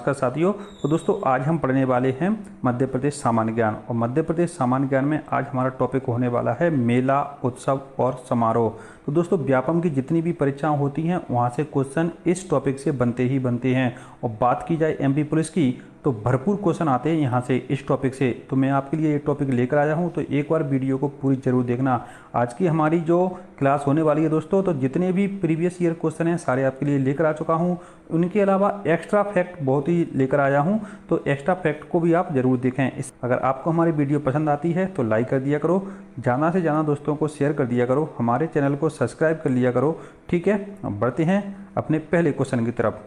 नमस्कार साथियों। तो दोस्तों आज हम पढ़ने वाले हैं मध्य प्रदेश सामान्य ज्ञान, और मध्य प्रदेश सामान्य ज्ञान में आज हमारा टॉपिक होने वाला है मेला, उत्सव और समारोह। तो दोस्तों व्यापम की जितनी भी परीक्षाएं होती हैं वहां से क्वेश्चन इस टॉपिक से बनते ही बनते हैं। और बात की जाए एमपी पुलिस की तो भरपूर क्वेश्चन आते हैं यहाँ से इस टॉपिक से। तो मैं आपके लिए ये टॉपिक लेकर आया हूँ, तो एक बार वीडियो को पूरी जरूर देखना। आज की हमारी जो क्लास होने वाली है दोस्तों, तो जितने भी प्रीवियस ईयर क्वेश्चन हैं सारे आपके लिए लेकर आ चुका हूँ। उनके अलावा एक्स्ट्रा फैक्ट बहुत ही लेकर आया हूँ, तो एक्स्ट्रा फैक्ट को भी आप जरूर देखें। अगर आपको हमारी वीडियो पसंद आती है तो लाइक कर दिया करो, ज़्यादा से ज़्यादा दोस्तों को शेयर कर दिया करो, हमारे चैनल को सब्सक्राइब कर लिया करो। ठीक है, अब बढ़ते हैं अपने पहले क्वेश्चन की तरफ।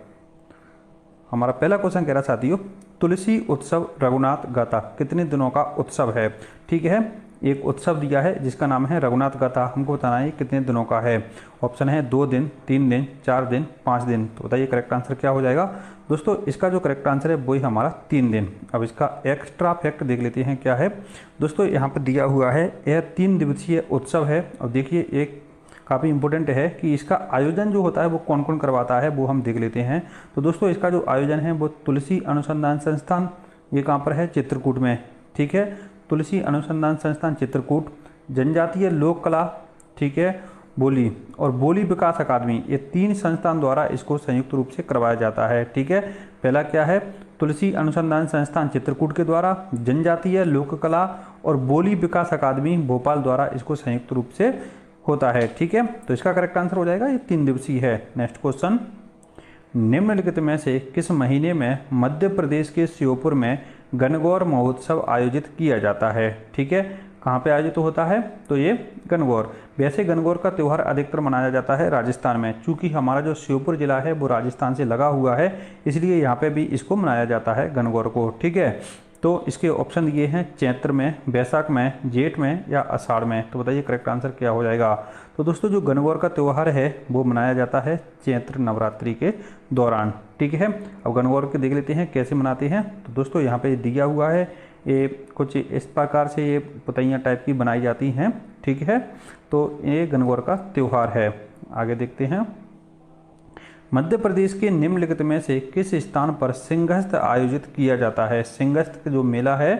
हमारा पहला क्वेश्चन कह रहा साथियों, तुलसी उत्सव रघुनाथ गाथा कितने दिनों का उत्सव है। ठीक है, एक उत्सव दिया है जिसका नाम है रघुनाथ गाथा, हमको बताना है कितने दिनों का है। ऑप्शन है 2 दिन, 3 दिन, 4 दिन, 5 दिन। तो बताइए करेक्ट आंसर क्या हो जाएगा। दोस्तों इसका जो करेक्ट आंसर है वही हमारा 3 दिन। अब इसका एक्स्ट्रा फैक्ट देख लेते हैं क्या है। दोस्तों यहाँ पर दिया हुआ है यह 3 दिवसीय उत्सव है। और देखिए एक काफ़ी इंपॉर्टेंट है कि इसका आयोजन जो होता है वो कौन कौन करवाता है वो हम देख लेते हैं। तो दोस्तों इसका जो आयोजन है वो तुलसी अनुसंधान संस्थान, ये कहाँ पर है, चित्रकूट में। ठीक है, तुलसी अनुसंधान संस्थान चित्रकूट, जनजातीय लोक कला, ठीक है, बोली और बोली विकास अकादमी, ये 3 संस्थान द्वारा इसको संयुक्त रूप से करवाया जाता है। ठीक है, पहला क्या है, तुलसी अनुसंधान संस्थान चित्रकूट के द्वारा, जनजातीय लोक कला और बोली विकास अकादमी भोपाल द्वारा इसको संयुक्त रूप से होता है। ठीक है, तो इसका करेक्ट आंसर हो जाएगा ये 3 दिवसीय है। नेक्स्ट क्वेश्चन, निम्नलिखित में से किस महीने में मध्य प्रदेश के श्योपुर में गणगौर महोत्सव आयोजित किया जाता है। ठीक है, कहाँ पे आयोजित होता है, तो ये गणगौर। वैसे गणगौर का त्यौहार अधिकतर मनाया जाता है राजस्थान में, चूंकि हमारा जो श्योपुर जिला है वो राजस्थान से लगा हुआ है, इसलिए यहाँ पे भी इसको मनाया जाता है गणगौर को। ठीक है, तो इसके ऑप्शन दिए हैं चैत्र में, बैसाख में, जेठ में या आषाढ़ में। तो बताइए करेक्ट आंसर क्या हो जाएगा। तो दोस्तों जो गणगौर का त्यौहार है वो मनाया जाता है चैत्र नवरात्रि के दौरान। ठीक है, अब गणगौर के देख लेते हैं कैसे मनाते हैं। तो दोस्तों यहाँ पे दिया हुआ है, ये कुछ इस प्रकार से ये पुतैयाँ टाइप की बनाई जाती हैं। ठीक है, तो ये गणगौर का त्यौहार है। आगे देखते हैं, मध्य प्रदेश के निम्नलिखित में से किस स्थान पर सिंहस्थ आयोजित किया जाता है। सिंहस्थ का जो मेला है,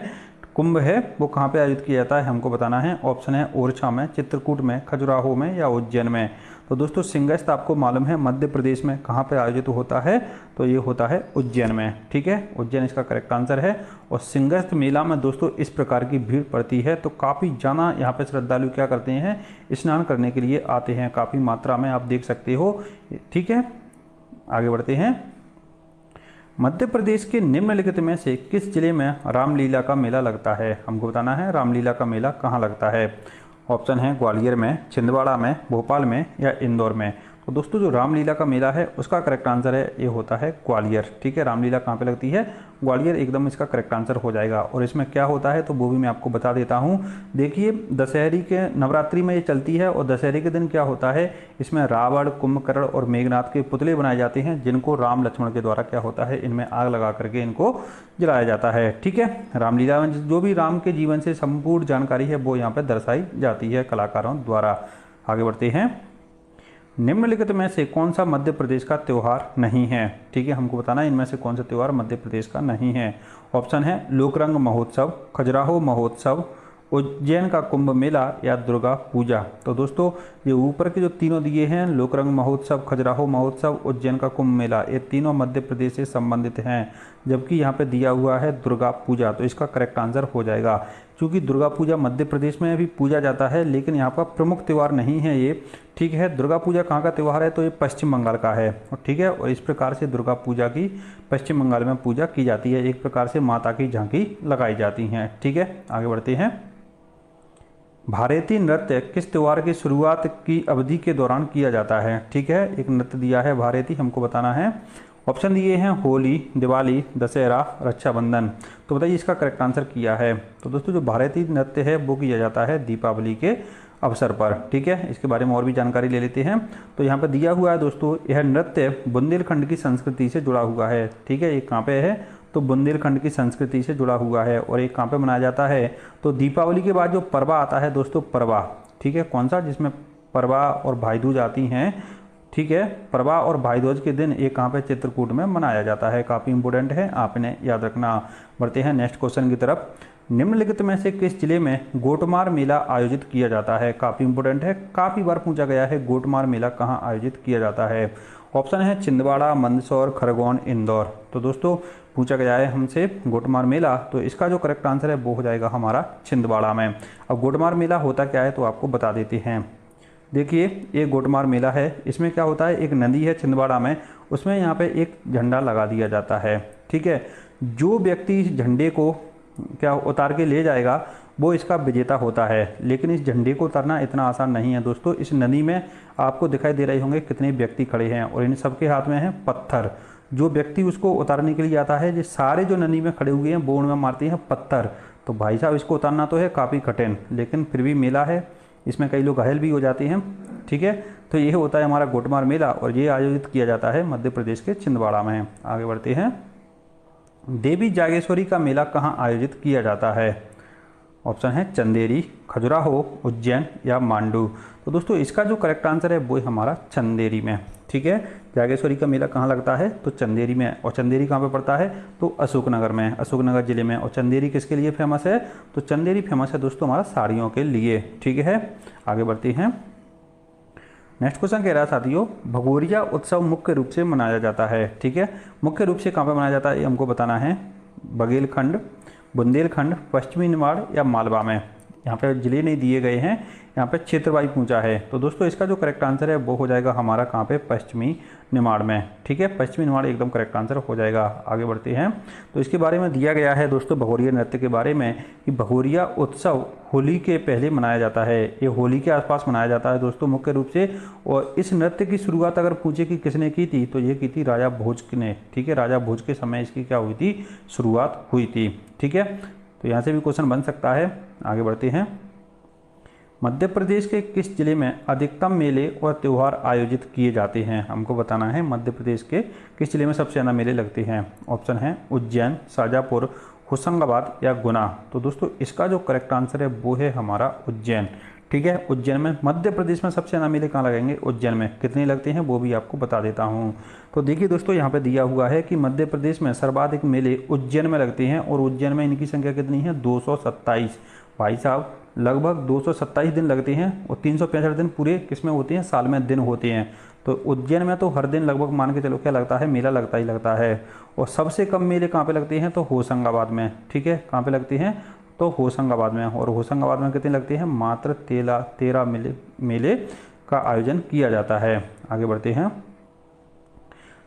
कुंभ है, वो कहाँ पे आयोजित किया जाता है हमको बताना है। ऑप्शन है ओरछा में, चित्रकूट में, खजुराहो में या उज्जैन में। तो दोस्तों सिंहस्थ आपको मालूम है मध्य प्रदेश में कहाँ पे आयोजित होता है, तो ये होता है उज्जैन में। ठीक है, उज्जैन इसका करेक्ट आंसर है। और सिंहस्थ मेला में दोस्तों इस प्रकार की भीड़ पड़ती है, तो काफ़ी ज़्यादा यहाँ पे श्रद्धालु क्या करते हैं, स्नान करने के लिए आते हैं, काफ़ी मात्रा में आप देख सकते हो। ठीक है, आगे बढ़ते हैं, मध्य प्रदेश के निम्नलिखित में से किस जिले में रामलीला का मेला लगता है। हमको बताना है रामलीला का मेला कहाँ लगता है। ऑप्शन है ग्वालियर में, छिंदवाड़ा में, भोपाल में या इंदौर में। तो दोस्तों जो रामलीला का मेला है उसका करेक्ट आंसर है ये होता है ग्वालियर। ठीक है, रामलीला कहाँ पे लगती है, ग्वालियर एकदम इसका करेक्ट आंसर हो जाएगा। और इसमें क्या होता है तो वो भी मैं आपको बता देता हूँ। देखिए दशहरी के नवरात्रि में ये चलती है, और दशहरे के दिन क्या होता है, इसमें रावण, कुंभकर्ण और मेघनाथ के पुतले बनाए जाते हैं, जिनको राम लक्ष्मण के द्वारा क्या होता है, इनमें आग लगा करके इनको जलाया जाता है। ठीक है, रामलीला में जो भी राम के जीवन से संपूर्ण जानकारी है वो यहाँ पर दर्शाई जाती है कलाकारों द्वारा। आगे बढ़ते हैं, निम्नलिखित में से कौन सा मध्य प्रदेश का त्यौहार नहीं है। ठीक है, हमको बताना है इनमें से कौन सा त्यौहार मध्य प्रदेश का नहीं है। ऑप्शन है लोकरंग महोत्सव, खजुराहो महोत्सव, उज्जैन का कुंभ मेला या दुर्गा पूजा। तो दोस्तों ये ऊपर के जो तीनों दिए हैं, लोकरंग महोत्सव, खजुराहो महोत्सव, उज्जैन का कुंभ मेला, ये तीनों मध्य प्रदेश से संबंधित हैं, जबकि यहाँ पे दिया हुआ है दुर्गा पूजा। तो इसका करेक्ट आंसर हो जाएगा, क्योंकि दुर्गा पूजा मध्य प्रदेश में भी पूजा जाता है, लेकिन यहाँ पर प्रमुख त्यौहार नहीं है ये। ठीक है, दुर्गा पूजा कहाँ का त्यौहार है, तो ये पश्चिम बंगाल का है। ठीक है, और इस प्रकार से दुर्गा पूजा की पश्चिम बंगाल में पूजा की जाती है, एक प्रकार से माता की झांकी लगाई जाती हैं। ठीक है, आगे बढ़ते हैं, भारतीय नृत्य किस त्यौहार की शुरुआत की अवधि के दौरान किया जाता है। ठीक है, एक नृत्य दिया है भारतीय, हमको बताना है। ऑप्शन दिए हैं होली, दिवाली, दशहरा, रक्षाबंधन। तो बताइए इसका करेक्ट आंसर किया है। तो दोस्तों जो भारतीय नृत्य है वो किया जाता है दीपावली के अवसर पर। ठीक है, इसके बारे में और भी जानकारी ले लेते हैं। तो यहाँ पर दिया हुआ है दोस्तों, यह नृत्य बुंदेलखंड की संस्कृति से जुड़ा हुआ है। ठीक है, ये कहाँ पे है, तो बुंदेलखंड की संस्कृति से जुड़ा हुआ है। और एक कहाँ पे मनाया जाता है, तो दीपावली के बाद जो परवा आता है दोस्तों, परवा। ठीक है, कौन सा, जिसमें परवा और भाई दूज आती हैं। ठीक है। प्रभा और भाई दूज के दिन ये कहाँ पे चित्रकूट में मनाया जाता है, काफ़ी इंपॉर्टेंट है, आपने याद रखना। बढ़ते हैं नेक्स्ट क्वेश्चन की तरफ। निम्नलिखित में से किस जिले में गोटमार मेला आयोजित किया जाता है, काफ़ी इंपॉर्टेंट है, काफ़ी बार पूछा गया है गोटमार मेला कहाँ आयोजित किया जाता है। ऑप्शन है छिंदवाड़ा, मंदसौर, खरगोन, इंदौर। तो दोस्तों पूछा गया है हमसे गोटमार मेला, तो इसका जो करेक्ट आंसर है वो हो जाएगा हमारा छिंदवाड़ा में। अब गोटमार मेला होता क्या है तो आपको बता देते हैं। देखिए ये गोटमार मेला है, इसमें क्या होता है, एक नदी है छिंदवाड़ा में, उसमें यहाँ पे एक झंडा लगा दिया जाता है। ठीक है, जो व्यक्ति इस झंडे को क्या उतार के ले जाएगा वो इसका विजेता होता है। लेकिन इस झंडे को उतारना इतना आसान नहीं है दोस्तों। इस नदी में आपको दिखाई दे रहे होंगे कितने व्यक्ति खड़े हैं और इन सबके हाथ में है पत्थर। जो व्यक्ति उसको उतारने के लिए आता है, ये सारे जो नदी में खड़े हुए हैं वो उनमें मारते हैं पत्थर। तो भाई साहब इसको उतारना तो है काफ़ी कठिन, लेकिन फिर भी मेला है, इसमें कई लोग घायल भी हो जाते हैं। ठीक है, तो ये होता है हमारा गोटमार मेला और ये आयोजित किया जाता है मध्य प्रदेश के छिंदवाड़ा में। आगे बढ़ते हैं। देवी जागेश्वरी का मेला कहाँ आयोजित किया जाता है। ऑप्शन है चंदेरी, खजुराहो, उज्जैन या मांडू। तो दोस्तों इसका जो करेक्ट आंसर है वो है हमारा चंदेरी में। ठीक है, जागेश्वरी का मेला कहाँ लगता है तो चंदेरी में। और चंदेरी कहाँ पे पड़ता है तो अशोकनगर में, अशोकनगर जिले में। और चंदेरी किसके लिए फेमस है तो चंदेरी फेमस है दोस्तों हमारा साड़ियों के लिए। ठीक है, आगे बढ़ते हैं। नेक्स्ट क्वेश्चन कह रहा है साथियों, भगोरिया उत्सव मुख्य रूप से मनाया जाता है। ठीक है, मुख्य रूप से कहाँ पे मनाया जाता है ये हमको बताना है। बघेलखंड, बुंदेलखंड, पश्चिमी निमाड़ या मालवा में। यहाँ पे जिले नहीं दिए गए हैं, यहाँ पे क्षेत्र वाइज पूछा है। तो दोस्तों इसका जो करेक्ट आंसर है वो हो जाएगा हमारा कहाँ पे पश्चिमी निमाड़ में। ठीक है, पश्चिमी निमाड़ एकदम करेक्ट आंसर हो जाएगा। आगे बढ़ते हैं। तो इसके बारे में दिया गया है दोस्तों भगोरिया नृत्य के बारे में कि भगोरिया उत्सव होली के पहले मनाया जाता है। ये होली के आसपास मनाया जाता है दोस्तों मुख्य रूप से। और इस नृत्य की शुरुआत अगर पूछे कि किसने की थी तो ये की थी राजा भोज ने। ठीक है, राजा भोज के समय इसकी क्या हुई थी शुरुआत हुई थी। ठीक है, तो यहाँ से भी क्वेश्चन बन सकता है। आगे बढ़ते हैं। मध्य प्रदेश के किस जिले में अधिकतम मेले और त्यौहार आयोजित किए जाते हैं, हमको बताना है। मध्य प्रदेश के किस जिले में सबसे ज़्यादा मेले लगते हैं। ऑप्शन है उज्जैन, शाजापुर, होशंगाबाद या गुना। तो दोस्तों इसका जो करेक्ट आंसर है वो है हमारा उज्जैन। ठीक है, उज्जैन में, मध्य प्रदेश में सबसे ज़्यादा मेले कहाँ लगेंगे उज्जैन में। कितने लगते हैं वो भी आपको बता देता हूँ। तो देखिए दोस्तों यहाँ पे दिया हुआ है कि मध्य प्रदेश में सर्वाधिक मेले उज्जैन में लगते हैं और उज्जैन में इनकी संख्या कितनी है 227। भाई साहब लगभग 227 दिन लगते हैं और 365 दिन पूरे किसमें होते हैं साल में दिन होते हैं। तो उज्जैन में तो हर दिन लगभग मान के चलो क्या लगता है मेला लगता ही लगता है। और सबसे कम मेले कहाँ पे लगते हैं तो होशंगाबाद में। ठीक है, कहाँ पे लगते हैं तो होशंगाबाद में। और होशंगाबाद में कितने लगते हैं मात्र 13 मेले का आयोजन किया जाता है। आगे बढ़ते हैं।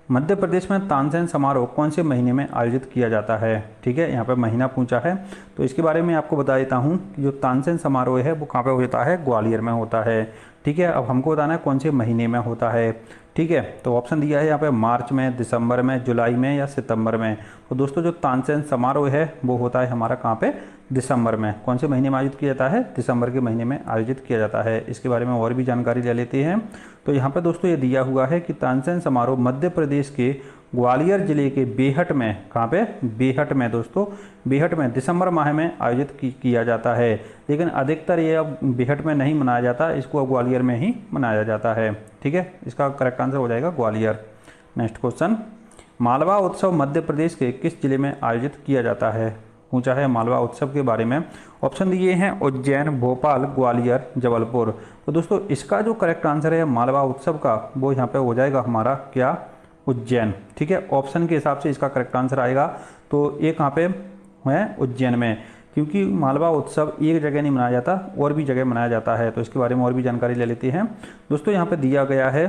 मध्य प्रदेश में तानसेन समारोह कौन से महीने में आयोजित किया जाता है। ठीक है, यहाँ पे महीना पूछा है तो इसके बारे में आपको बता देता हूँ कि जो तानसेन समारोह है वो कहाँ पे होता है ग्वालियर में होता है। ठीक है, अब हमको बताना है कौन से महीने में होता है। ठीक है, तो ऑप्शन दिया है यहाँ पे मार्च में, दिसंबर में, जुलाई में या सितंबर में। तो दोस्तों जो तानसेन समारोह है वो होता है हमारा कहाँ पे दिसंबर में। कौन से महीने में आयोजित किया जाता है दिसंबर के महीने में आयोजित किया जाता है। इसके बारे में और भी जानकारी ले लेते हैं। तो यहाँ पे दोस्तों ये दिया हुआ है कि तानसेन समारोह मध्य प्रदेश के ग्वालियर जिले के बेहट में, कहाँ पे बेहट में दोस्तों, बेहट में दिसंबर माह में आयोजित किया जाता है। लेकिन अधिकतर ये अब बेहट में नहीं मनाया जाता, इसको अब ग्वालियर में ही मनाया जाता है। ठीक है, इसका करेक्ट आंसर हो जाएगा ग्वालियर। नेक्स्ट क्वेश्चन, मालवा उत्सव मध्य प्रदेश के किस जिले में आयोजित किया जाता है पूछा है मालवा उत्सव के बारे में। ऑप्शन दिए हैं उज्जैन, भोपाल, ग्वालियर, जबलपुर। तो दोस्तों इसका जो करेक्ट आंसर है मालवा उत्सव का वो यहाँ पे हो जाएगा हमारा क्या उज्जैन। ठीक है, ऑप्शन के हिसाब से इसका करेक्ट आंसर आएगा। तो ये कहाँ पे है उज्जैन में, क्योंकि मालवा उत्सव एक जगह नहीं मनाया जाता और भी जगह मनाया जाता है। तो इसके बारे में और भी जानकारी ले लेते हैं। दोस्तों यहाँ पे दिया गया है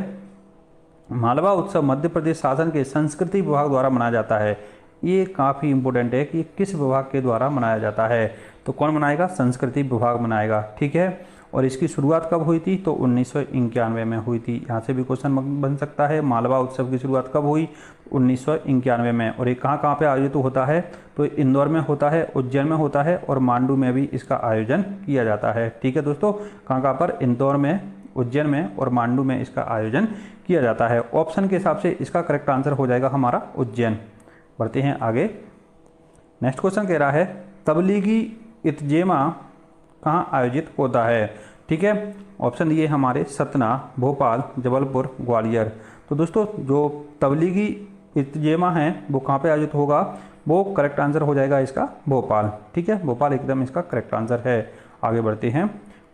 मालवा उत्सव मध्य प्रदेश शासन के संस्कृति विभाग द्वारा मनाया जाता है। ये काफ़ी इंपॉर्टेंट है कि किस विभाग के द्वारा मनाया जाता है। तो कौन मनाएगा संस्कृति विभाग मनाएगा। ठीक है, और इसकी शुरुआत कब हुई थी तो 1991 में हुई थी। यहाँ से भी क्वेश्चन बन सकता है मालवा उत्सव की शुरुआत कब हुई 1991 में। और ये कहाँ कहाँ पे आयोजित होता है तो इंदौर में होता है, उज्जैन में होता है और मांडू में भी इसका आयोजन किया जाता है। ठीक है दोस्तों, कहाँ कहाँ पर इंदौर में, उज्जैन में और मांडू में इसका आयोजन किया जाता है। ऑप्शन के हिसाब से इसका करेक्ट आंसर हो जाएगा हमारा उज्जैन। बढ़ते हैं आगे। नेक्स्ट क्वेश्चन कह रहा है तबलीगी इत्तेजाम कहाँ आयोजित होता है। ठीक है। ऑप्शन दिए हमारे सतना, भोपाल, जबलपुर, ग्वालियर। तो दोस्तों जो तबलीगी इज्तिमा है वो कहाँ पे आयोजित होगा, वो करेक्ट आंसर हो जाएगा इसका भोपाल। ठीक है, भोपाल एकदम इसका करेक्ट आंसर है। आगे बढ़ते हैं।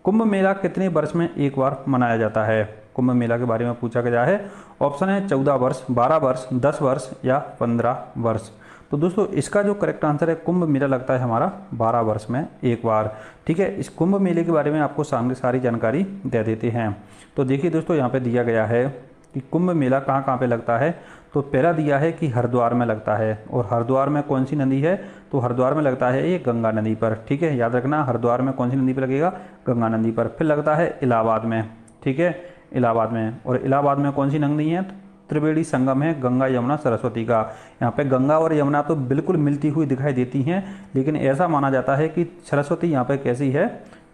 कुंभ मेला कितने वर्ष में एक बार मनाया जाता है? कुंभ मेला के बारे में पूछा गया है। ऑप्शन है 14 वर्ष, 12 वर्ष, 10 वर्ष या 15 वर्ष। तो दोस्तों इसका जो करेक्ट आंसर है कुंभ मेला लगता है हमारा 12 वर्ष में एक बार। ठीक है, इस कुंभ मेले के बारे में आपको सामने सारी जानकारी दे देते हैं। तो देखिए दोस्तों यहाँ पे दिया गया है कि कुंभ मेला कहाँ कहाँ पे लगता है। तो पहला दिया है कि हरिद्वार में लगता है, और हरिद्वार में कौन सी नदी है, तो हरिद्वार में लगता है ये गंगा नदी पर। ठीक है, याद रखना हरिद्वार में कौन सी नदी पर लगेगा, गंगा नदी पर। फिर लगता है इलाहाबाद में, ठीक है, इलाहाबाद में। और इलाहाबाद में कौन सी नदी है, त्रिवेणी संगम है गंगा यमुना सरस्वती का। यहाँ पे गंगा और यमुना तो बिल्कुल मिलती हुई दिखाई देती हैं, लेकिन ऐसा माना जाता है कि सरस्वती यहाँ पे कैसी है,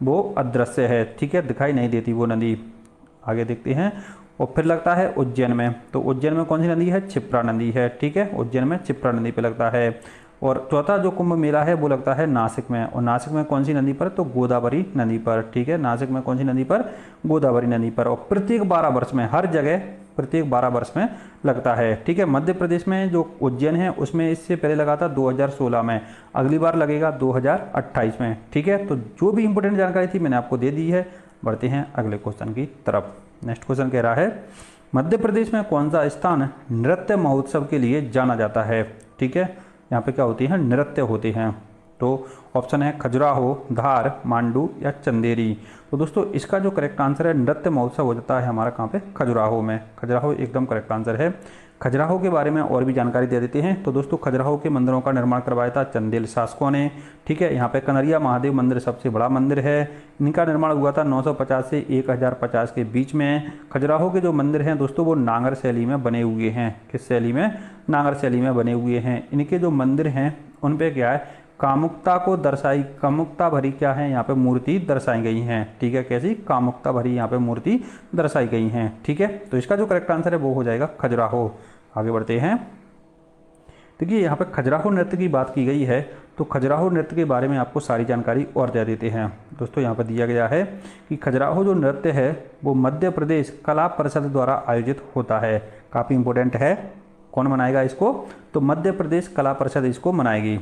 वो अदृश्य है। ठीक है, दिखाई नहीं देती वो नदी। आगे देखते हैं। और फिर लगता है उज्जैन में। तो उज्जैन में कौन सी नदी है, क्षिप्रा नदी है। ठीक है, उज्जैन में क्षिप्रा नदी पे लगता है। और चौथा जो कुंभ मेला है वो लगता है नासिक में। और नासिक में कौन सी नदी पर, तो गोदावरी नदी पर। ठीक है, नासिक में कौन सी नदी पर, गोदावरी नदी पर। और प्रत्येक 12 वर्ष में, हर जगह प्रत्येक 12 वर्ष में लगता है। ठीक है, मध्य प्रदेश में जो उज्जैन है उसमें इससे पहले लगा था 2016 में, अगली बार लगेगा 2028 में। ठीक है, तो जो भी इंपॉर्टेंट जानकारी थी मैंने आपको दे दी है। बढ़ते हैं अगले क्वेश्चन की तरफ। नेक्स्ट क्वेश्चन कह रहा है मध्य प्रदेश में कौन सा स्थान नृत्य महोत्सव के लिए जाना जाता है? ठीक है, यहाँ पे क्या होती है, नृत्य होते हैं। तो ऑप्शन है खजुराहो, धार, मांडू या चंदेरी। तो दोस्तों इसका जो करेक्ट आंसर है, नृत्य महोत्सव हो जाता है हमारा कहाँ पे, खजुराहो में। खजुराहो एकदम करेक्ट आंसर है। खजुराहो के बारे में और भी जानकारी दे देते हैं। तो दोस्तों खजुराहो के मंदिरों का निर्माण करवाया था चंदेल शासकों ने। ठीक है, यहाँ पे कनरिया महादेव मंदिर सबसे बड़ा मंदिर है। इनका निर्माण हुआ था 950 से 1050 के बीच में। खजुराहो के जो मंदिर हैं दोस्तों वो नागर शैली में बने हुए हैं। किस शैली में, नागर शैली में बने हुए हैं। इनके जो मंदिर हैं उन पे क्या है, कामुकता को दर्शाई, कामुकता भरी क्या है यहाँ पे मूर्ति दर्शाई गई हैं। ठीक है, कैसी, कामुकता भरी यहाँ पे मूर्ति दर्शाई गई हैं। ठीक है, तो इसका जो करेक्ट आंसर है वो हो जाएगा खजुराहो। आगे बढ़ते हैं। देखिए यहाँ पे खजुराहो नृत्य की बात की गई है, तो खजुराहो नृत्य के बारे में आपको सारी जानकारी और दे देते हैं। दोस्तों यहाँ पर दिया गया है कि खजुराहो जो नृत्य है वो मध्य प्रदेश कला परिषद द्वारा आयोजित होता है। काफ़ी इंपॉर्टेंट है। कौन मनाएगा इसको, तो मध्य प्रदेश कला परिषद इसको मनाएगी।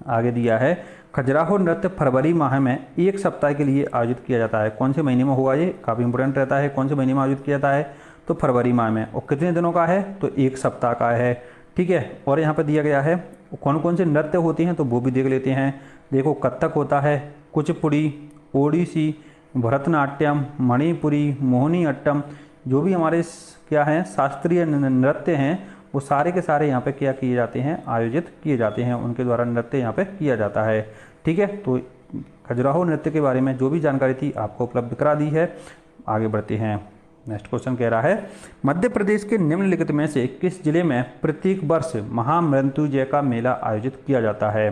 आगे दिया है खजुराहो नृत्य फरवरी माह में एक सप्ताह के लिए आयोजित किया जाता है। कौन से महीने में होगा, ये काफ़ी इंपॉर्टेंट रहता है। कौन से महीने में आयोजित किया जाता है, तो फरवरी माह में। और कितने दिनों का है, तो एक सप्ताह का है। ठीक है, और यहाँ पर दिया गया है कौन कौन से नृत्य होते हैं, तो वो भी देख लेते हैं। देखो कथक होता है, कुचिपुड़ी, ओडिसी, भरतनाट्यम, मणिपुरी, मोहिनी अट्टम, जो भी हमारे क्या हैं शास्त्रीय नृत्य हैं वो सारे के सारे यहाँ पे क्या किए जाते हैं, आयोजित किए जाते हैं। उनके द्वारा नृत्य यहाँ पे किया जाता है। ठीक है, तो खजुराहो नृत्य के बारे में जो भी जानकारी थी आपको उपलब्ध करा दी है। आगे बढ़ते हैं। नेक्स्ट क्वेश्चन कह रहा है मध्य प्रदेश के निम्नलिखित में से किस जिले में प्रत्येक वर्ष महामृत्युंजय का मेला आयोजित किया जाता है?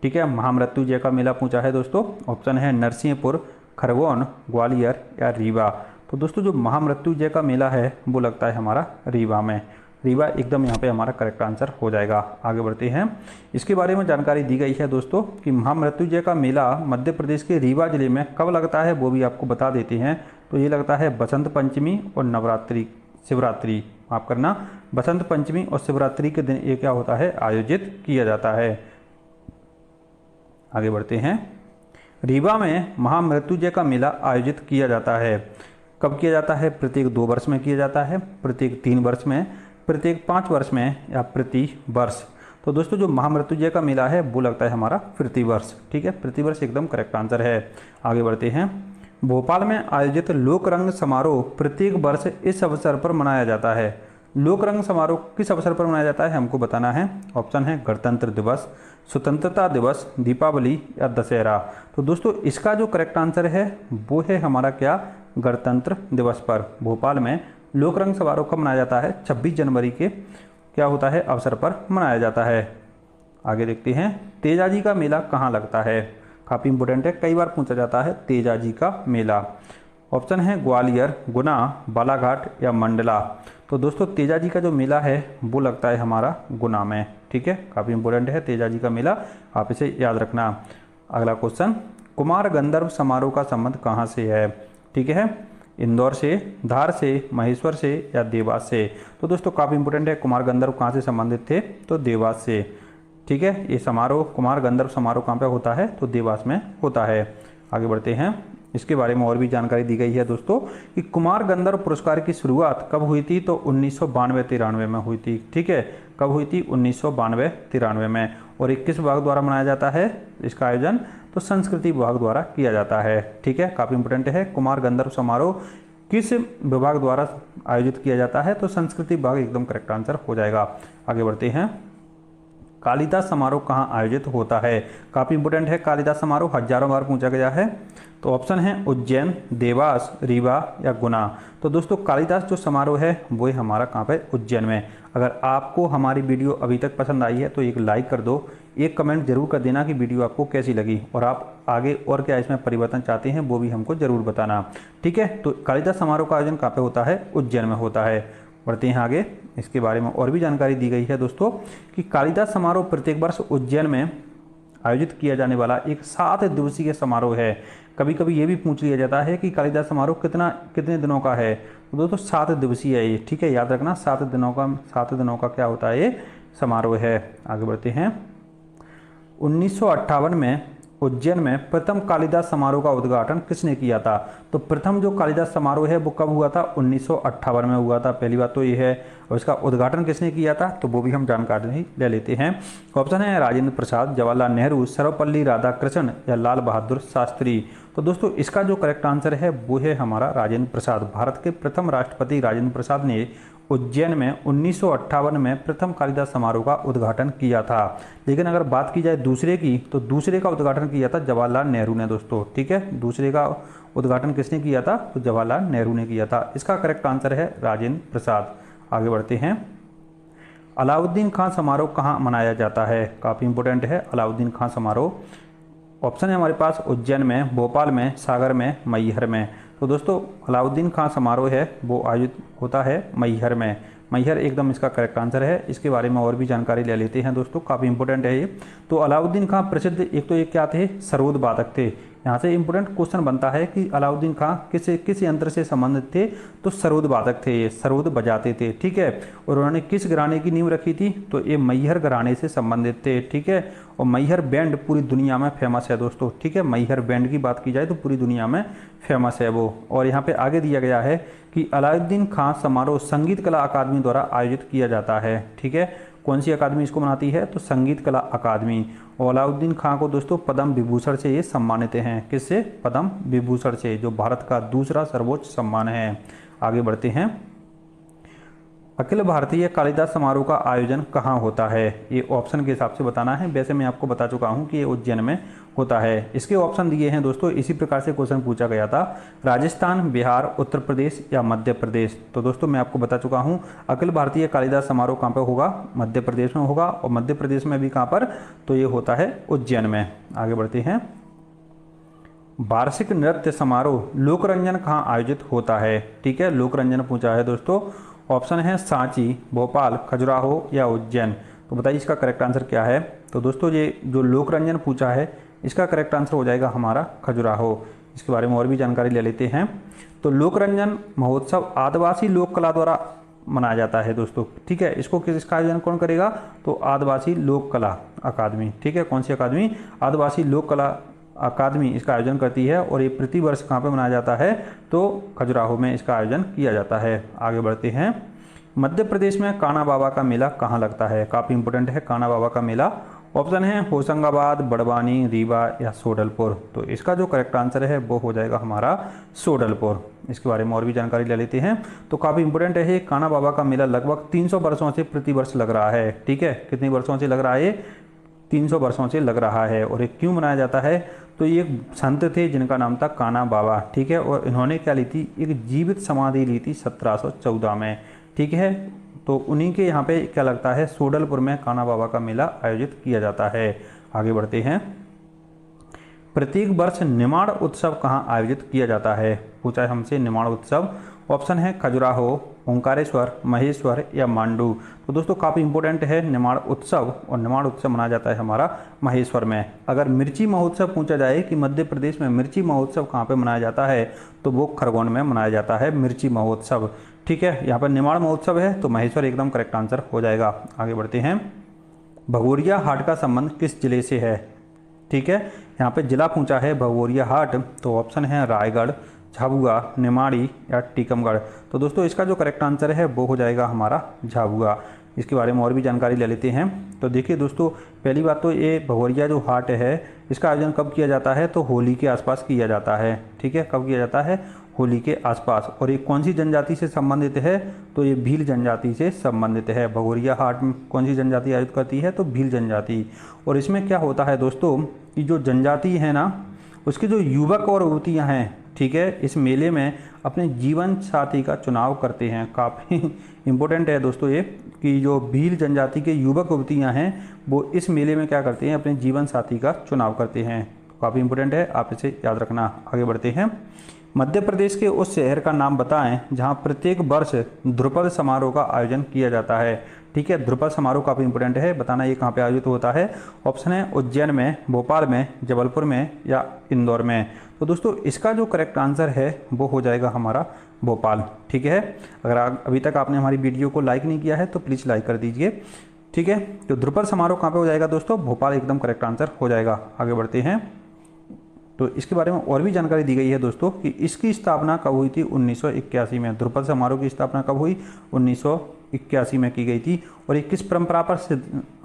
ठीक है, महामृत्युंजय का मेला पूछा है दोस्तों। ऑप्शन है नरसिंहपुर, खरगोन, ग्वालियर या रीवा। तो दोस्तों जो महामृत्युंजय का मेला है वो लगता है हमारा रीवा में। रीवा एकदम यहाँ पे हमारा करेक्ट आंसर हो जाएगा। आगे बढ़ते हैं। इसके बारे में जानकारी दी गई है दोस्तों कि महामृत्युंजय का मेला मध्य प्रदेश के रीवा जिले में कब लगता है वो भी आपको बता देते हैं। तो ये लगता है बसंत पंचमी और नवरात्रि, शिवरात्रि, माफ करना, बसंत पंचमी और शिवरात्रि के दिन ये क्या होता है, आयोजित किया जाता है। आगे बढ़ते हैं। रीवा में महामृत्युंजय का मेला आयोजित किया जाता है। कब किया जाता है, प्रत्येक 2 वर्ष में किया जाता है, प्रत्येक 3 वर्ष में, प्रत्येक 5 वर्ष में या प्रति वर्ष। तो दोस्तों जो महामृत्युंजय का मेला है वो लगता है हमारा प्रति वर्ष। ठीक है, प्रति वर्ष एकदम करेक्ट आंसर है। आगे बढ़ते हैं। भोपाल में आयोजित लोक रंग समारोह प्रत्येक वर्ष इस अवसर पर मनाया जाता है। लोक रंग समारोह किस अवसर पर मनाया जाता है हमको बताना है। ऑप्शन है गणतंत्र दिवस, स्वतंत्रता दिवस, दीपावली या दशहरा। तो दोस्तों इसका जो करेक्ट आंसर है वो है हमारा क्या, गणतंत्र दिवस पर भोपाल में लोक रंग समारोह कब मनाया जाता है, 26 जनवरी के क्या होता है अवसर पर मनाया जाता है। आगे देखते हैं। तेजाजी का मेला कहाँ लगता है, काफ़ी इंपॉर्टेंट है, कई बार पूछा जाता है तेजाजी का मेला। ऑप्शन है ग्वालियर, गुना, बालाघाट या मंडला। तो दोस्तों तेजाजी का जो मेला है वो लगता है हमारा गुना में। ठीक है, काफ़ी इंपॉर्टेंट है तेजाजी का मेला, आप इसे याद रखना। अगला क्वेश्चन, कुमार गंधर्व समारोह का संबंध कहाँ से है? ठीक है, इंदौर से, धार से, महेश्वर से या देवास से? तो दोस्तों काफ़ी इंपॉर्टेंट है, कुमार गंधर्व कहाँ से संबंधित थे? तो देवास से। ठीक है, ये समारोह कुमार गंधर्व समारोह कहाँ पे होता है? तो देवास में होता है। आगे बढ़ते हैं, इसके बारे में और भी जानकारी दी गई है दोस्तों कि कुमार गंधर्व पुरस्कार की शुरुआत कब हुई थी? तो 1992-93 में हुई थी। ठीक है, कब हुई थी? 1992-93 में। और 21 विभाग द्वारा मनाया जाता है इसका आयोजन? तो संस्कृति विभाग द्वारा किया जाता है। ठीक है, काफ़ी इंपोर्टेंट है, कुमार गंधर्व समारोह किस विभाग द्वारा आयोजित किया जाता है? तो संस्कृति विभाग एकदम करेक्ट आंसर हो जाएगा। आगे बढ़ते हैं, कालिदास समारोह कहाँ आयोजित होता है? काफ़ी इंपोर्टेंट है, कालिदास समारोह हजारों बार पूछा गया है। तो ऑप्शन है उज्जैन, देवास, रीवा या गुना। तो दोस्तों कालिदास जो समारोह है वो है हमारा कहाँ पे? उज्जैन में। अगर आपको हमारी वीडियो अभी तक पसंद आई है तो एक लाइक कर दो, एक कमेंट जरूर कर देना कि वीडियो आपको कैसी लगी, और आप आगे और क्या इसमें परिवर्तन चाहते हैं वो भी हमको जरूर बताना। ठीक है, तो कालिदास समारोह का आयोजन कहाँ पे होता है? उज्जैन में होता है। बढ़ते हैं आगे, इसके बारे में और भी जानकारी दी गई है दोस्तों कि कालिदास समारोह प्रत्येक वर्ष उज्जैन में आयोजित किया जाने वाला एक 7 दिवसीय समारोह है। कभी कभी ये भी पूछ लिया जाता है कि कालिदास समारोह कितने दिनों का है? तो दोस्तों 7 दिवसीय है ये। ठीक है, याद रखना, 7 दिनों का क्या होता है? ये समारोह है। आगे बढ़ते हैं, 1958 में उज्जैन में प्रथम कालिदास समारोह का उद्घाटन किसने किया था? तो प्रथम जो कालिदास समारोह है वो कब हुआ था? 1958 में हुआ था। पहली बात तो ये है, और इसका उद्घाटन किसने किया था? तो वो भी हम जानकारी ले लेते हैं। ऑप्शन है राजेंद्र प्रसाद, जवाहरलाल नेहरू, सर्वपल्ली राधाकृष्णन या लाल बहादुर शास्त्री। तो दोस्तों इसका जो करेक्ट आंसर है वो है हमारा राजेंद्र प्रसाद। भारत के प्रथम राष्ट्रपति राजेंद्र प्रसाद ने उज्जैन में 1958 में प्रथम कालिदास समारोह का उद्घाटन किया था। लेकिन अगर बात की जाए दूसरे की, तो दूसरे का उद्घाटन किया था जवाहरलाल नेहरू ने दोस्तों। ठीक है, दूसरे का उद्घाटन किसने किया था? तो जवाहरलाल नेहरू ने किया था। इसका करेक्ट आंसर है राजेंद्र प्रसाद। आगे बढ़ते हैं, अलाउद्दीन खां समारोह कहाँ मनाया जाता है? काफ़ी इंपोर्टेंट है अलाउद्दीन खां समारोह। ऑप्शन है हमारे पास उज्जैन में, भोपाल में, सागर में, मैहर में। तो दोस्तों अलाउद्दीन खां समारोह है वो आयोजित होता है मैहर में। मैहर एकदम इसका करेक्ट आंसर है। इसके बारे में और भी जानकारी ले लेते हैं दोस्तों, काफ़ी इंपोर्टेंट है ये। तो अलाउद्दीन खां प्रसिद्ध, एक तो ये क्या थे? सरोद वादक थे। यहाँ से इंपोर्टेंट क्वेश्चन बनता है कि अलाउद्दीन खां किस यंत्र से संबंधित थे? तो सरोद वादक थे, ये सरोद बजाते थे। ठीक है, और उन्होंने किस घराने की नींव रखी थी? तो ये मैहर घराने से संबंधित थे। ठीक है, और मैहर बैंड पूरी दुनिया में फेमस है दोस्तों। ठीक है, मैहर बैंड की बात की जाए तो पूरी दुनिया में फेमस है वो। और यहाँ पे आगे दिया गया है कि अलाउद्दीन खां समारोह संगीत कला अकादमी द्वारा आयोजित किया जाता है। ठीक है, कौन सी अकादमी इसको मनाती है? तो संगीत कला अकादमी। और अलाउद्दीन खां को दोस्तों पद्म विभूषण से ये सम्मानित हैं। किससे? पद्म विभूषण से, जो भारत का दूसरा सर्वोच्च सम्मान है। आगे बढ़ते हैं, अखिल भारतीय कालिदास समारोह का आयोजन कहाँ होता है? ये ऑप्शन के हिसाब से बताना है। वैसे मैं आपको बता चुका हूँ कि ये उज्जैन में होता है। इसके ऑप्शन दिए हैं दोस्तों, इसी प्रकार से क्वेश्चन पूछा गया था, राजस्थान, बिहार, उत्तर प्रदेश या मध्य प्रदेश। तो दोस्तों मैं आपको बता चुका हूँ अखिल भारतीय कालिदास समारोह कहाँ पर होगा? मध्य प्रदेश में होगा। और मध्य प्रदेश में भी कहाँ पर? तो ये होता है उज्जैन में। आगे बढ़ते हैं, वार्षिक नृत्य समारोह लोकरंजन कहाँ आयोजित होता है? ठीक है, लोकरंजन पूछा है दोस्तों। ऑप्शन है सांची, भोपाल, खजुराहो या उज्जैन। तो बताइए इसका करेक्ट आंसर क्या है? तो दोस्तों ये जो लोकरंजन पूछा है इसका करेक्ट आंसर हो जाएगा हमारा खजुराहो। इसके बारे में और भी जानकारी ले लेते हैं। तो लोकरंजन महोत्सव आदिवासी लोक कला द्वारा मनाया जाता है दोस्तों। ठीक है, इसका आयोजन कौन करेगा? तो आदिवासी लोक कला अकादमी। ठीक है, कौन सी अकादमी? आदिवासी लोक कला अकादमी इसका आयोजन करती है। और ये प्रतिवर्ष कहाँ पे मनाया जाता है? तो खजुराहो में इसका आयोजन किया जाता है। आगे बढ़ते हैं, मध्य प्रदेश में कान्हा बाबा का मेला कहाँ लगता है? काफ़ी इंपोर्टेंट है कान्हा बाबा का मेला। ऑप्शन है होशंगाबाद, बड़वानी, रीवा या सोडलपुर। तो इसका जो करेक्ट आंसर है वो हो जाएगा हमारा सोडलपुर। इसके बारे में और भी जानकारी ले लेते हैं। तो काफ़ी इंपोर्टेंट है ये कान्हा बाबा का मेला लगभग 300 वर्षों से प्रतिवर्ष लग रहा है। ठीक है, कितने वर्षों से लग रहा है? 300 वर्षों से लग रहा है। और ये क्यों मनाया जाता है? तो ये एक संत थे जिनका नाम था कान्हा बाबा। ठीक है, और इन्होंने क्या ली थी? एक जीवित समाधि ली थी 1714 में। ठीक है, तो उन्हीं के यहाँ पे क्या लगता है? सोडलपुर में कान्हा बाबा का मेला आयोजित किया जाता है। आगे बढ़ते हैं, प्रत्येक वर्ष निमाड़ उत्सव कहाँ आयोजित किया जाता है? पूछा है हमसे निमाड़ उत्सव। ऑप्शन है खजुराहो, ओंकारेश्वर, महेश्वर या मांडू। तो दोस्तों काफ़ी इंपॉर्टेंट है निर्माण उत्सव, और निर्माण उत्सव मनाया जाता है हमारा महेश्वर में। अगर मिर्ची महोत्सव पूछा जाए कि मध्य प्रदेश में मिर्ची महोत्सव कहाँ पे मनाया जाता है, तो वो खरगोन में मनाया जाता है मिर्ची महोत्सव। ठीक है, यहाँ पर निर्माण महोत्सव है तो महेश्वर एकदम करेक्ट आंसर हो जाएगा। आगे बढ़ते हैं। भगोरिया हाट का संबंध किस जिले से है? ठीक है, यहाँ पे जिला पूछा है भगोरिया हाट, तो ऑप्शन है रायगढ़, झाबुआ, निमाड़ी या टीकमगढ़। तो दोस्तों इसका जो करेक्ट आंसर है वो हो जाएगा हमारा झाबुआ। इसके बारे में और भी जानकारी ले लेते हैं। तो देखिए दोस्तों, पहली बात तो ये भगोरिया जो हाट है इसका आयोजन कब किया जाता है, तो होली के आसपास किया जाता है। ठीक है, कब किया जाता है? होली के आसपास। और ये कौन सी जनजाति से संबंधित है, तो ये भील जनजाति से संबंधित है। भगोरिया हाट में कौन सी जनजाति आयोजित करती है, तो भील जनजाति। और इसमें क्या होता है दोस्तों कि जो जनजाति है ना, उसके जो युवक और युवतियाँ हैं, ठीक है, इस मेले में अपने जीवन साथी का चुनाव करते हैं। काफ़ी इम्पोर्टेंट है दोस्तों ये कि जो भील जनजाति के युवक युवतियाँ हैं वो इस मेले में क्या करते हैं, अपने जीवन साथी का चुनाव करते हैं। काफ़ी इंपॉर्टेंट है, आप इसे याद रखना। आगे बढ़ते हैं। मध्य प्रदेश के उस शहर का नाम बताएं जहां प्रत्येक वर्ष ध्रुपद समारोह का आयोजन किया जाता है। ठीक है, ध्रुपद समारोह काफ़ी इंपॉर्टेंट है, बताना ये कहाँ पे आयोजित होता है। ऑप्शन है उज्जैन में, भोपाल में, जबलपुर में या इंदौर में। तो दोस्तों इसका जो करेक्ट आंसर है वो हो जाएगा हमारा भोपाल। ठीक है, अगर अभी तक आपने हमारी वीडियो को लाइक नहीं किया है तो प्लीज़ लाइक कर दीजिए। ठीक है, तो ध्रुपद समारोह कहाँ पे हो जाएगा दोस्तों? भोपाल एकदम करेक्ट आंसर हो जाएगा। आगे बढ़ते हैं। तो इसके बारे में और भी जानकारी दी गई है दोस्तों कि इसकी स्थापना कब हुई थी? 1981 में। ध्रुपद समारोह की स्थापना कब हुई? 1981 में की गई थी। और ये किस परंपरा पर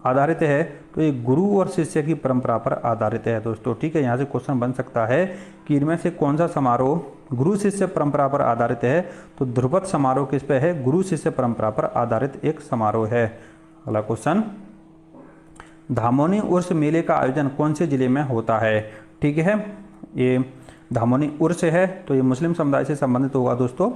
आधारित है? तो ये गुरु और शिष्य की परंपरा पर आधारित है दोस्तों। ठीक है, यहाँ से क्वेश्चन बन सकता है कि इनमें से कौन सा समारोह गुरु शिष्य परंपरा पर आधारित है? तो ध्रुपद समारोह किस पे है? गुरु शिष्य परंपरा पर आधारित एक समारोह है। अगला क्वेश्चन, धामोनी उर्स मेले का आयोजन कौन से जिले में होता है? ठीक है, ये धामोनी उर्स है तो ये मुस्लिम समुदाय से संबंधित होगा दोस्तों।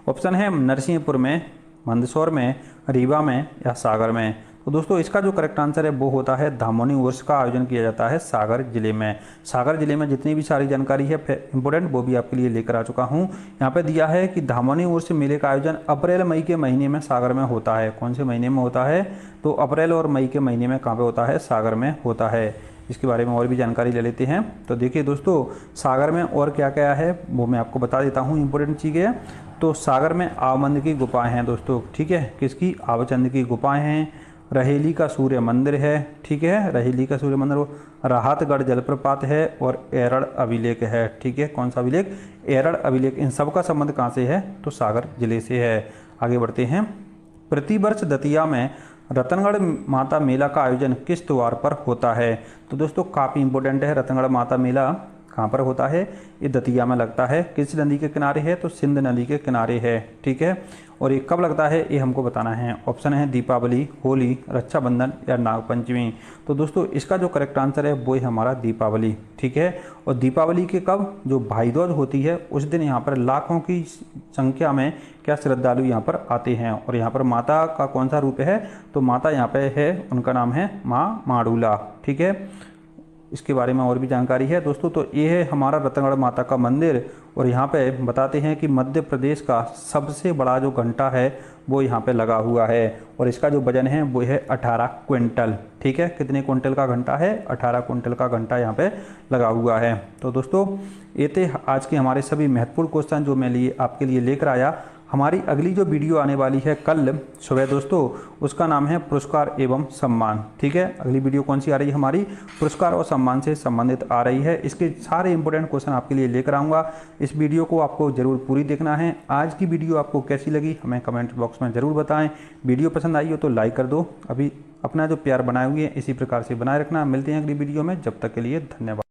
ऑप्शन है नरसिंहपुर में, मंदसौर में, रीवा में या सागर में। तो दोस्तों इसका जो करेक्ट आंसर है वो होता है धामोनी उर्स का आयोजन किया जाता है सागर जिले में। सागर जिले में जितनी भी सारी जानकारी है इंपॉर्टेंट वो भी आपके लिए लेकर आ चुका हूँ। यहाँ पे दिया है कि धामोनी उर्स मेले का आयोजन अप्रैल मई के महीने में सागर में होता है। कौन से महीने में होता है? तो अप्रैल और मई के महीने में कहाँ पे होता है? सागर में होता है। इसके बारे में और भी जानकारी ले लेते हैं। तो देखिए दोस्तों, सागर में और क्या क्या है वो मैं आपको बता देता हूँ, इंपॉर्टेंट चीज़ें। तो सागर में आवमंद की गुफाएं हैं दोस्तों। ठीक है, किसकी? आवचंद की गुफाएं हैं। रहेली का सूर्य मंदिर है। ठीक है, रहेली का सूर्य मंदिर, राहतगढ़ जलप्रपात है और एरड़ अभिलेख है। ठीक है, कौन सा अभिलेख? एरड़ अभिलेख। इन सब का संबंध कहाँ से है? तो सागर जिले से है। आगे बढ़ते हैं। प्रतिवर्ष दतिया में रतनगढ़ माता मेला का आयोजन किस त्योहार पर होता है? तो दोस्तों काफ़ी इंपॉर्टेंट है, रतनगढ़ माता मेला कहाँ पर होता है? ये दतिया में लगता है। किस नदी के किनारे है? तो सिंध नदी के किनारे है। ठीक है, और ये कब लगता है ये हमको बताना है। ऑप्शन है दीपावली, होली, रक्षाबंधन या नागपंचमी। तो दोस्तों इसका जो करेक्ट आंसर है वो है हमारा दीपावली। ठीक है, और दीपावली के कब? जो भाई दूज होती है उस दिन यहाँ पर लाखों की संख्या में क्या श्रद्धालु यहाँ पर आते हैं। और यहाँ पर माता का कौन सा रूप है? तो माता यहाँ पे है, उनका नाम है माँ माड़ूला। ठीक है, इसके बारे में और भी जानकारी है दोस्तों। तो ये है हमारा रतनगढ़ माता का मंदिर। और यहाँ पे बताते हैं कि मध्य प्रदेश का सबसे बड़ा जो घंटा है वो यहाँ पे लगा हुआ है। और इसका जो वजन है वो है 18 क्विंटल। ठीक है, कितने क्विंटल का घंटा है? 18 क्विंटल का घंटा यहाँ पे लगा हुआ है। तो दोस्तों ये थे आज के हमारे सभी महत्वपूर्ण क्वेश्चन जो मैं आपके लिए लेकर आया। हमारी अगली जो वीडियो आने वाली है कल सुबह दोस्तों, उसका नाम है पुरस्कार एवं सम्मान। ठीक है, अगली वीडियो कौन सी आ रही है? हमारी पुरस्कार और सम्मान से संबंधित आ रही है। इसके सारे इंपॉर्टेंट क्वेश्चन आपके लिए लेकर आऊँगा। इस वीडियो को आपको जरूर पूरी देखना है। आज की वीडियो आपको कैसी लगी हमें कमेंट बॉक्स में ज़रूर बताएं। वीडियो पसंद आई हो तो लाइक कर दो। अभी अपना जो प्यार बनाए हुए हैं इसी प्रकार से बनाए रखना। मिलते हैं अगली वीडियो में, जब तक के लिए धन्यवाद।